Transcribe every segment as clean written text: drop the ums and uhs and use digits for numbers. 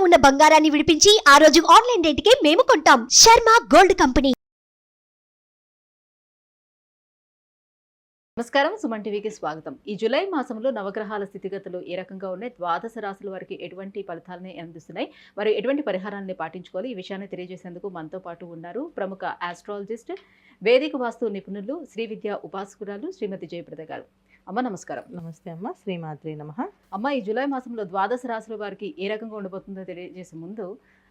ఉన్న బంగారాన్ని విడిపించి ఆ రోజు ఆన్లైన్ రేటుకే మేము కొంటాం. Sharma gold company. నమస్కారం, సుమన్ టీవీకి స్వాగతం. ఈ జూలై మాసంలో నవగ్రహాల స్థితిగతులు ఏ రకంగా ఉన్నాయి, ద్వాదశ రాశుల వారికి ఎటువంటి ఫలితాలని అందిస్తున్నాయి, మరి ఎటువంటి పరిహారాన్ని పాటించుకోవాలి, ఈ విషయాన్ని తెలియజేసేందుకు మనతో పాటు ఉన్నారు ప్రముఖ ఆస్ట్రాలజిస్ట్, వేదిక వాస్తు నిపుణులు, శ్రీ విద్యా ఉపాసకురాలు శ్రీమతి జయప్రద గారు. అమ్మ నమస్కారం. నమస్తే అమ్మ. శ్రీమాత్రి నమః. అమ్మ, ఈ జూలై మాసంలో ద్వాదశ రాశుల వారికి ఏ రకంగా ఉండబోతుందో తెలియజేసే ముందు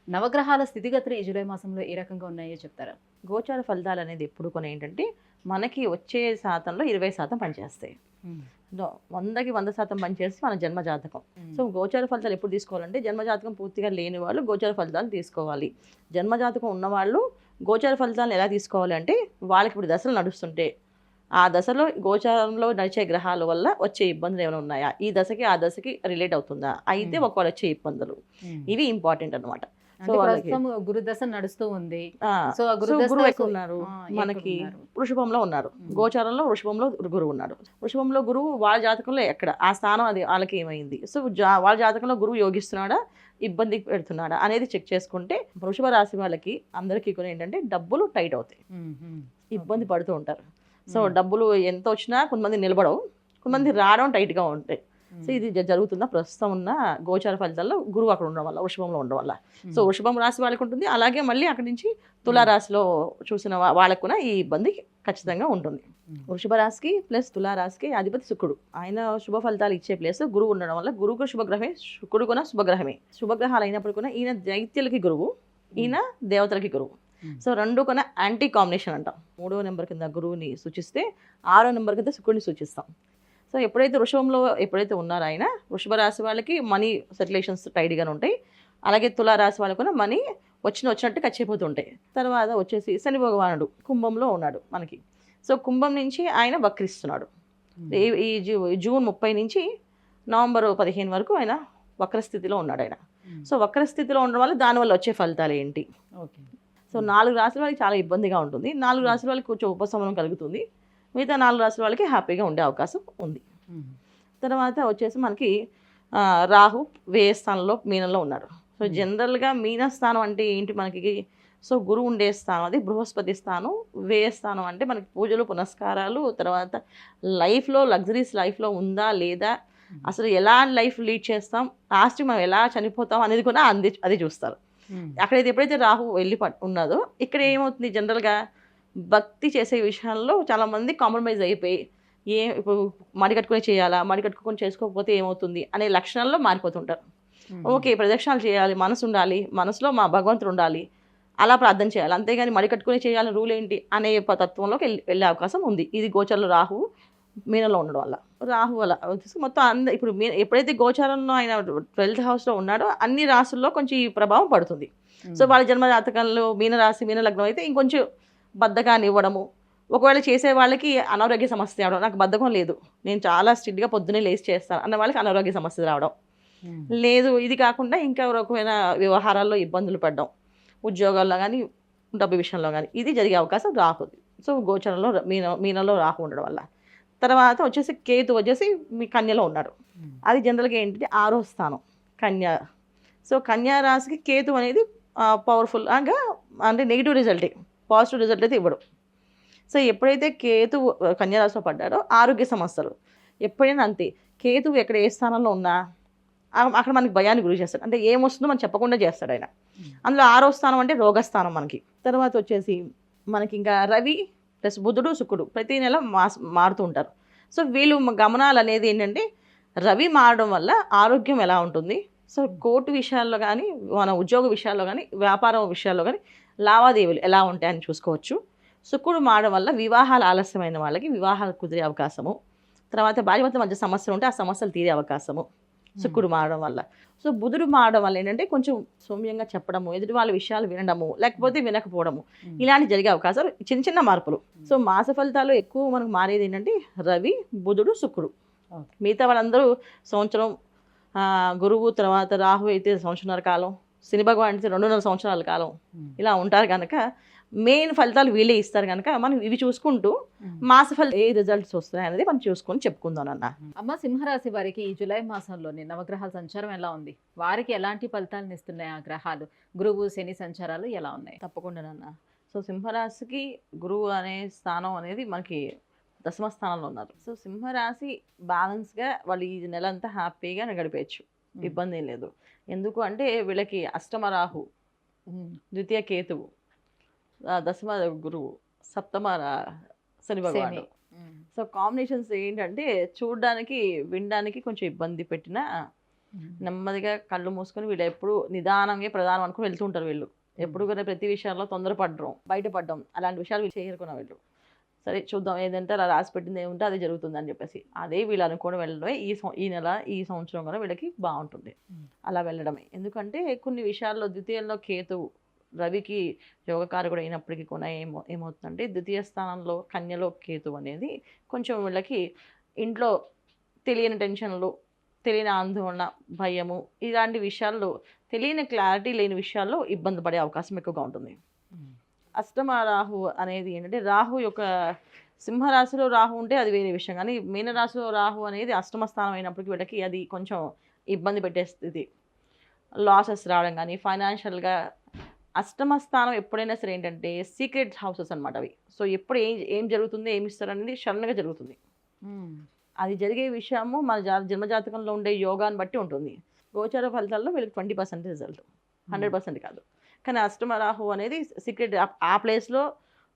నవగ్రహాల స్థితిగతులు ఈ జూలై మాసంలో ఏ రకంగా ఉన్నాయో చెప్తారా? గోచార ఫలితాలు అనేది ఎప్పుడు కొన్ని ఏంటంటే మనకి వచ్చే శాతంలో 20% పనిచేస్తాయి. 100కి 100% పనిచేస్తే మన జన్మజాతకం. సో గోచార ఫలితాలు ఎప్పుడు తీసుకోవాలంటే జన్మజాతకం పూర్తిగా లేని వాళ్ళు గోచార ఫలితాలు తీసుకోవాలి. జన్మజాతకం ఉన్నవాళ్ళు గోచార ఫలితాలను ఎలా తీసుకోవాలి అంటే వాళ్ళకి ఇప్పుడు దశలు నడుస్తుంటే ఆ దశలో గోచారంలో నడిచే గ్రహాల వల్ల వచ్చే ఇబ్బందులు ఏమైనా ఉన్నాయా, ఈ దశకి ఆ దశకి రిలేట్ అవుతుందా, అయితే ఒకవేళ వచ్చే ఇబ్బందులు ఇవి ఇంపార్టెంట్ అనమాట. గురుదశ నడుస్తూ ఉంది. సో గురువు ఎక్కువ ఉన్నారు, మనకి వృషభంలో ఉన్నారు, గోచారంలో వృషభంలో గురువు ఉన్నాడు. వృషభంలో గురువు వాళ్ళ జాతకంలో ఎక్కడ ఆ స్థానం అది వాళ్ళకి ఏమైంది, సో వాళ్ళ జాతకంలో గురువు యోగిస్తున్నాడా, ఇబ్బంది పెడుతున్నాడా అనేది చెక్ చేసుకుంటే వృషభ రాశి వాళ్ళకి అందరికీ కూడా ఏంటంటే డబ్బులు టైట్ అవుతాయి, ఇబ్బంది పడుతూ ఉంటారు. సో డబ్బులు ఎంత వచ్చినా కొంతమంది నిలబడవు, కొంతమంది రావడం టైట్గా ఉంటాయి. సో ఇది జరుగుతుందా ప్రస్తుతం ఉన్న గోచార ఫలితాల్లో గురువు అక్కడ ఉండడం వల్ల, వృషభంలో ఉండడం వల్ల. సో వృషభం రాశి వాళ్ళకి ఉంటుంది, అలాగే మళ్ళీ అక్కడి నుంచి తులారాశిలో చూసిన వాళ్ళకు కూడా ఈ ఇబ్బంది ఖచ్చితంగా ఉంటుంది. వృషభ రాశికి ప్లస్ తులారాశికి అధిపతి శుక్రుడు, ఆయన శుభ ఫలితాలు ఇచ్చే ప్లేస్ గురువు ఉండడం వల్ల గురువుకు శుభగ్రహమే, శుక్రుడు కూడా శుభగ్రహమే. శుభగ్రహాలు అయినప్పుడు కూడా ఈయన దైత్యులకి గురువు, ఈయన దేవతలకి గురువు. సో రెండు కొన యాంటీ కాంబినేషన్ అంటాం. 3వ నెంబర్ కింద గురువుని సూచిస్తే 6వ నెంబర్ కింద శుక్రుడిని సూచిస్తాం. సో ఎప్పుడైతే వృషభంలో ఎప్పుడైతే ఉన్నారో ఆయన, వృషభ రాశి వాళ్ళకి మనీ సర్క్యులేషన్స్ టైట్గానే ఉంటాయి, అలాగే తులారాశి వాళ్ళకు కూడా మనీ వచ్చినట్టు ఖర్చయిపోతుంటాయి. తర్వాత వచ్చేసి శని భగవానుడు కుంభంలో ఉన్నాడు మనకి. సో కుంభం నుంచి ఆయన వక్రిస్తున్నాడు. ఈ జూన్ 30 నుంచి నవంబర్ 15 వరకు ఆయన వక్రస్థితిలో ఉన్నాడు ఆయన. సో వక్రస్థితిలో ఉండడం వల్ల దానివల్ల వచ్చే ఫలితాలు ఏంటి? ఓకే. సో 4 రాశుల వాళ్ళకి చాలా ఇబ్బందిగా ఉంటుంది, 4 రాశుల వాళ్ళకి కొంచెం ఉపశమనం కలుగుతుంది, మిగతా 4 రాశుల వాళ్ళకి హ్యాపీగా ఉండే అవకాశం ఉంది. తర్వాత వచ్చేసి మనకి రాహు వ్యయ స్థానంలో మీనంలో ఉన్నాడు. సో జనరల్గా మీన స్థానం అంటే ఏంటి మనకి, సో గురువు ఉండే స్థానం అది బృహస్పతి స్థానం. వ్యయ స్థానం అంటే మనకి పూజలు పునస్కారాలు, తర్వాత లైఫ్లో లగ్జరీస్ లైఫ్లో ఉందా లేదా, అసలు ఎలా లైఫ్ లీడ్ చేస్తాం, లాస్ట్ మనం ఎలా చనిపోతాం అనేది కూడా అది చూస్తారు. అక్కడైతే ఎప్పుడైతే రాహు వెళ్ళి ఉన్నదో ఇక్కడ ఏమవుతుంది, జనరల్గా భక్తి చేసే విషయంలో చాలామంది కాంప్రమైజ్ అయిపోయి ఇప్పుడు మడి కట్టుకుని చేయాలా, మడి కట్టుకొని చేసుకోకపోతే ఏమవుతుంది అనే లక్షణాల్లో మారిపోతుంటారు. ఓకే, ప్రదక్షిణాలు చేయాలి, మనసు ఉండాలి, మనసులో మా భగవంతుడు ఉండాలి, అలా ప్రార్థన చేయాలి, అంతేగాని మడి కట్టుకుని చేయాలని రూల్ ఏంటి అనే తత్వంలోకి వెళ్ళే అవకాశం ఉంది. ఇది గోచరంలో రాహు మీనంలో ఉండడం వల్ల. రాహు అలా మొత్తం ఇప్పుడు ఎప్పుడైతే గోచారంలో ఆయన 12th హౌస్లో ఉన్నాడో అన్ని రాశుల్లో కొంచెం ఈ ప్రభావం పడుతుంది. సో వాళ్ళ జన్మజాతకంలో మీనరాశి మీన లగ్నం అయితే ఇంకొంచెం బద్ధకాన్ని ఇవ్వడము, ఒకవేళ చేసే వాళ్ళకి అనారోగ్య సమస్య రావడం, నాకు బద్ధకం లేదు నేను చాలా స్ట్రిక్ట్గా పొద్దున్నే లేచి చేస్తాను అన్న వాళ్ళకి అనారోగ్య సమస్య రావడం లేదు. ఇది కాకుండా ఇంకా రకమైన వ్యవహారాల్లో ఇబ్బందులు పడడం, ఉద్యోగాల్లో కానీ డబ్బు విషయంలో కానీ ఇది జరిగే అవకాశం రాహు. సో గోచరంలో మీనంలో రాహు ఉండడం వల్ల. తర్వాత వచ్చేసి కేతు వచ్చేసి మీ కన్యలో ఉన్నాడు, అది జనరల్గా ఏంటంటే 6వ స్థానం కన్య. సో కన్యా రాశికి కేతు అనేది పవర్ఫుల్గా అంటే నెగిటివ్ రిజల్టే, పాజిటివ్ రిజల్ట్ అయితే ఇవ్వడు. సో ఎప్పుడైతే కేతు కన్యా రాశిలో పడ్డాడో ఆరోగ్య సమస్యలు ఎప్పుడైనా అంతే. కేతు ఎక్కడ ఏ స్థానంలో ఉన్నా అక్కడ మనకి భయాన్ని గురి చేస్తాడు, అంటే ఏమొస్తుందో మనం చెప్పకుండా చేస్తాడు ఆయన. అందులో 6వ స్థానం అంటే రోగస్థానం మనకి. తర్వాత వచ్చేసి మనకి ఇంకా రవి ప్లస్ బుధుడు శుక్రుడు ప్రతి నెల మారుతూ ఉంటారు. సో వీళ్ళు గమనాలు అనేది ఏంటంటే రవి మారడం వల్ల ఆరోగ్యం ఎలా ఉంటుంది, సో కోర్టు విషయాల్లో కానీ మన ఉద్యోగ విషయాల్లో కానీ వ్యాపారం విషయాల్లో కానీ లావాదేవీలు ఎలా ఉంటాయని చూసుకోవచ్చు. శుక్రుడు మారడం వల్ల వివాహాలు ఆలస్యమైన వాళ్ళకి వివాహాలు కుదిరే అవకాశము, తర్వాత భార్యాభర్తల మధ్య సమస్యలు ఉంటే ఆ సమస్యలు తీరే అవకాశము శుక్రుడు మారడం వల్ల. సో బుధుడు మారడం వల్ల ఏంటంటే కొంచెం సౌమ్యంగా చెప్పడము, ఎదుటి వాళ్ళ విషయాలు వినడము, లేకపోతే వినకపోవడము, ఇలాంటి జరిగే అవకాశాలు చిన్న చిన్న మార్పులు. సో మాస ఫలితాలు ఎక్కువ మనకు మారేది ఏంటంటే రవి బుధుడు శుక్రుడు. మిగతా వాళ్ళందరూ సంవత్సరం, గురువు తర్వాత రాహు అయితే సంవత్సరాల కాలం, శని భగవాన్ అయితే 2.5 సంవత్సరాల కాలం ఇలా ఉంటారు కనుక మెయిన్ ఫలితాలు వీళ్ళే ఇస్తారు కనుక మనం ఇవి చూసుకుంటూ మాస ఫలితం ఏ రిజల్ట్స్ వస్తాయి అనేది మనం చూసుకొని చెప్పుకుందాం అన్న. అమ్మ, సింహరాశి వారికి ఈ జూలై మాసంలోని నవగ్రహాల సంచారం ఎలా ఉంది? వారికి ఎలాంటి ఫలితాలను ఇస్తున్నాయి ఆ గ్రహాలు? గురువు శని సంచారాలు ఎలా ఉన్నాయి? తప్పకుండానన్న. సో సింహరాశికి గురువు అనే స్థానం అనేది మనకి దశమ స్థానంలో ఉన్నారు. సో సింహరాశి బ్యాలెన్స్గా వాళ్ళు ఈ నెల అంతా హ్యాపీగా గడిపేయచ్చు, ఇబ్బంది ఏం లేదు. ఎందుకు అంటే వీళ్ళకి అష్టమ రాహు, ద్వితీయ కేతువు, దశమ గురువు, సప్తమ శని భగవానుడు. సో కాంబినేషన్స్ ఏంటంటే చూడడానికి వినడానికి కొంచెం ఇబ్బంది పెట్టినా నెమ్మదిగా కళ్ళు మూసుకొని వీళ్ళు ఎప్పుడు నిదానంగా ప్రధానం అనుకుని వెళ్తూ ఉంటారు. వీళ్ళు ఎప్పుడు కూడా ప్రతి విషయాల్లో తొందరపడడం, బయటపడడం అలాంటి విషయాలు వీళ్ళు చేయరుకున్న వీళ్ళు. సరే చూద్దాం, ఏదంటే అలా రాసి పెట్టింది ఏముంటే అది జరుగుతుంది అని చెప్పేసి అదే వీళ్ళు అనుకోని వెళ్ళడమే ఈ నెల ఈ సంవత్సరం కూడా వీళ్ళకి బాగుంటుంది అలా వెళ్ళడమే. ఎందుకంటే కొన్ని విషయాల్లో ద్వితీయంలో కేతువు రవికి యోగకారకుడు అయినప్పటికీ కూడా ఏమవుతుందంటే ద్వితీయ స్థానంలో కన్యలో కేతు అనేది కొంచెం వీళ్ళకి ఇంట్లో తెలియని టెన్షన్లు, తెలియని ఆందోళన, భయము ఇలాంటి విషయాల్లో తెలియని క్లారిటీ లేని విషయాల్లో ఇబ్బంది పడే అవకాశం ఎక్కువగా ఉంటుంది. అష్టమ రాహు అనేది ఏంటంటే రాహు యొక్క సింహరాశిలో రాహు ఉంటే అది వేరే విషయం, కానీ మీనరాశిలో రాహు అనేది అష్టమ స్థానం అయినప్పటికీ వీళ్ళకి అది కొంచెం ఇబ్బంది పెట్టే స్థితి, లాసెస్ రావడం కానీ ఫైనాన్షియల్గా. అష్టమ స్థానం ఎప్పుడైనా సరే ఏంటంటే సీక్రెట్ హౌసెస్ అనమాట అవి. సో ఎప్పుడు ఏం జరుగుతుంది, ఏమి ఇస్తారు అనేది సడన్గా జరుగుతుంది. అది జరిగే విషయము మన జన్మజాతకంలో ఉండే యోగాన్ని బట్టి ఉంటుంది. గోచార ఫలితాల్లో వీళ్ళకి 20% రిజల్ట్, 100% కాదు. కానీ అష్టమ రాహు అనేది సీక్రెట్, ఆ ప్లేస్లో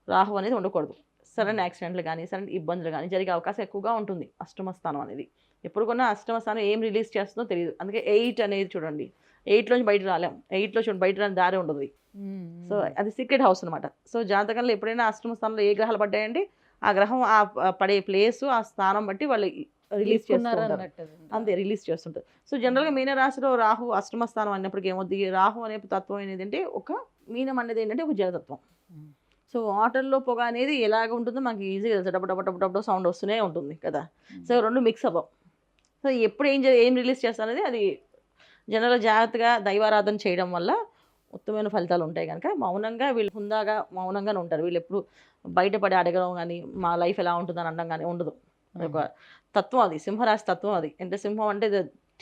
రాహు అనేది ఉండకూడదు. సడన్ యాక్సిడెంట్లు కానీ సడన్ ఇబ్బందులు కానీ జరిగే అవకాశం ఎక్కువగా ఉంటుంది అష్టమ స్థానం అనేది. ఎప్పుడు కొన్నా అష్టమ స్థానం ఏం రిలీజ్ చేస్తుందో తెలియదు. అందుకే 8 అనేది చూడండి, 8లోంచి బయట రాలేం, 8లో చూడండి బయట రాని దారి ఉండదు. సో అది సీక్రెట్ హౌస్ అనమాట. సో జాతకంలో ఎప్పుడైనా అష్టమ స్థానంలో ఏ గ్రహాలు పడ్డాయంటే ఆ గ్రహం ఆ పడే ప్లేసు ఆ స్థానం బట్టి వాళ్ళు రిలీజ్ చేస్తుంటారు, అంతే రిలీజ్ చేస్తుంటారు. సో జనరల్గా మీనరాశిలో రాహు అష్టమ స్థానం అన్నప్పటికీ ఏమవుతుంది, రాహు అనే తత్వం అనేది అంటే ఒక మీనం అనేది ఏంటంటే ఒక జలతత్వం. సో వాటర్లో పొగ అనేది ఎలాగ ఉంటుందో మనకి ఈజీగా తెలుసు, డబ్బు సౌండ్ వస్తూనే ఉంటుంది కదా. సో రెండు మిక్స్ అవ్వం. సో ఎప్పుడు ఏం రిలీజ్ చేస్తారనేది అది జనరల్గా జాగ్రత్తగా దైవారాధన చేయడం వల్ల ఉత్తమమైన ఫలితాలు ఉంటాయి. కనుక మౌనంగా వీళ్ళు హుందాగా మౌనంగానే ఉంటారు. వీళ్ళు ఎప్పుడు బయటపడి అడగడం కానీ మా లైఫ్ ఎలా ఉంటుందని అనడం కానీ ఉండదు. ఒక తత్వం అది, సింహరాశి తత్వం అది. అంటే సింహం అంటే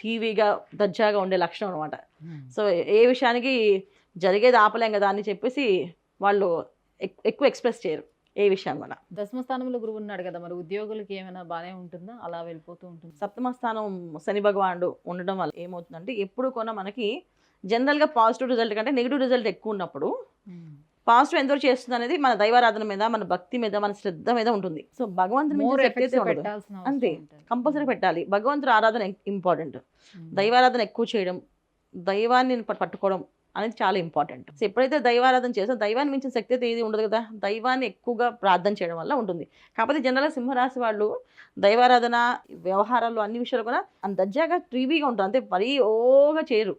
టీవీగా దర్జాగా ఉండే లక్షణం అనమాట. సో ఏ విషయానికి జరిగేది ఆపలేం కదా అని చెప్పేసి వాళ్ళు ఎక్కువ ఎక్స్ప్రెస్ చేయరు ఏ విషయాన్ని. మన దశమ స్థానంలో గురువు ఉన్నాడు కదా, మరి ఉద్యోగులకి ఏమైనా బాగానే ఉంటుందా, అలా వెళ్ళిపోతూ ఉంటుంది? సప్తమ స్థానం శని భగవానుడు ఉండడం వల్ల ఏమవుతుందంటే ఎప్పుడు కొన్నా మనకి జనరల్గా పాజిటివ్ రిజల్ట్ కంటే నెగిటివ్ రిజల్ట్ ఎక్కువ ఉన్నప్పుడు పాజిటివ్ ఎంతవరకు చేస్తుంది అనేది మన దైవారాధన మీద, మన భక్తి మీద, మన శ్రద్ధ మీద ఉంటుంది. సో భగవంతుని అంతే కంపల్సరీ పెట్టాలి. భగవంతుడు ఆరాధన ఇంపార్టెంట్, దైవారాధన ఎక్కువ చేయడం, దైవాన్ని పట్టుకోవడం అనేది చాలా ఇంపార్టెంట్. సో ఎప్పుడైతే దైవారాధన చేసో దైవాన్ని మించిన శక్తి అయితే ఏది ఉండదు కదా, దైవాన్ని ఎక్కువగా ప్రార్థన చేయడం వల్ల ఉంటుంది. కాకపోతే జనరల్గా సింహరాశి వాళ్ళు దైవారాధన వ్యవహారాలు అన్ని విషయాలు కూడా అంత దర్జాగా టీవీగా ఉంటారు, అంతే మరీ ఓగా చేయరు.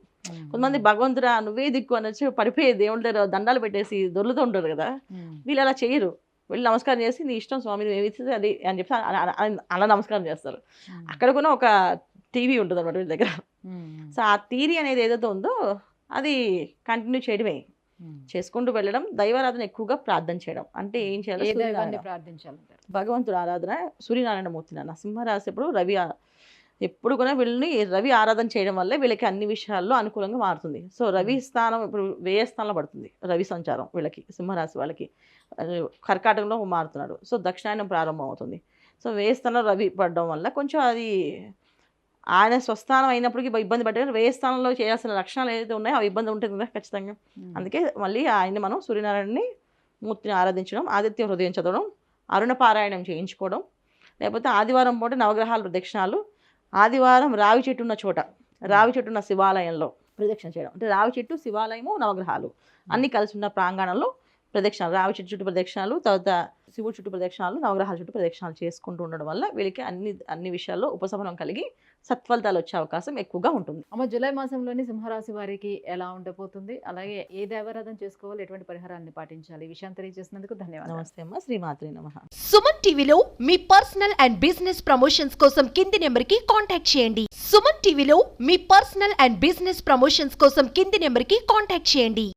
కొంతమంది భగవంతుడా నువ్వే దిక్కు అనొచ్చు పడిపోయే దేవుళ్ళ దగ్గర దండాలు పెట్టేసి దొర్లుతూ ఉంటారు కదా, వీళ్ళు అలా చేయరు. వెళ్ళి నమస్కారం చేసి నీ ఇష్టం స్వామి నువ్వు ఏమిస్తే అది అని చెప్పి అలా నమస్కారం చేస్తారు. అక్కడ కూడా ఒక టీవీ ఉంటుంది అన్నమాట వీళ్ళ దగ్గర. సో ఆ థియరీ అనేది ఏదైతే ఉందో అది కంటిన్యూ చేయడమే, చేసుకుంటూ వెళ్ళడం, దైవారాధన ఎక్కువగా ప్రార్థన చేయడం. అంటే ఏం చేయాలి, భగవంతుడు ఆరాధన, సూర్యనారాయణ మూర్తి నాన్న. సింహరాశి ఎప్పుడు రవి ఎప్పుడు కూడా వీళ్ళని రవి ఆరాధన చేయడం వల్ల వీళ్ళకి అన్ని విషయాల్లో అనుకూలంగా మారుతుంది. సో రవి స్థానం ఇప్పుడు వ్యయ స్థానంలో పడుతుంది రవి సంచారం వీళ్ళకి, సింహరాశి వాళ్ళకి కర్కాటకంలో మారుతున్నాడు. సో దక్షిణాయనం ప్రారంభం అవుతుంది. సో వ్యయ స్థానంలో రవి పడడం వల్ల కొంచెం అది ఆయన స్వస్థానం అయినప్పటికీ ఇబ్బంది పడ్డారు. వ్యయ స్థానంలో చేయాల్సిన లక్షణాలు ఏదైతే ఉన్నాయో అవి ఇబ్బంది ఉంటుంది కదా ఖచ్చితంగా. అందుకే మళ్ళీ ఆయన మనం సూర్యనారాయణని మూర్తిని ఆరాధించడం, ఆదిత్య హృదయం చదవడం, అరుణ పారాయణం చేయించుకోవడం, లేకపోతే ఆదివారం పూట నవగ్రహాల ప్రదక్షిణాలు, ఆదివారం రావి చెట్టు ఉన్న చోట, రావి చెట్టు ఉన్న శివాలయంలో ప్రదక్షిణ చేయడం. అంటే రావి చెట్టు, శివాలయము, నవగ్రహాలు అన్నీ కలిసి ఉన్న ప్రాంగణంలో ప్రదక్షిణాలు, రావి చెట్టు చుట్టూ ప్రదక్షిణాలు, తర్వాత శివుడు చుట్టూ ప్రదక్షిణాలు, నవగ్రహాల చుట్టూ ప్రదక్షిణాలు చేసుకుంటూ ఉండడం వల్ల వీళ్ళకి అన్ని విషయాల్లో ఉపశమనం కలిగి సత్ఫలితాలు వచ్చే అవకాశం ఎక్కువగా ఉంటుంది. అమ్మ, జూలై మాసంలోని సింహరాశి వారికి ఎలా ఉండబోతుంది, అలాగే ఏ దేవారాధన చేసుకోవాలి, ఎటువంటి పరిహారాన్ని పాటించాలి, ఈ విషయం తెలియజేసినందుకు ధన్యవాదాలు. నమస్తే అమ్మ, శ్రీమాత్రే నమః. సుమన్ టీవీలో మీ పర్సనల్ అండ్ బిజినెస్ ప్రమోషన్స్ కోసం కింది నెంబర్ కి కాంటాక్ట్ చేయండి. సుమన్ టీవీలో మీ పర్సనల్ అండ్ బిజినెస్ ప్రమోషన్స్ కోసం కింది నెంబర్ కి కాంటాక్ట్ చేయండి.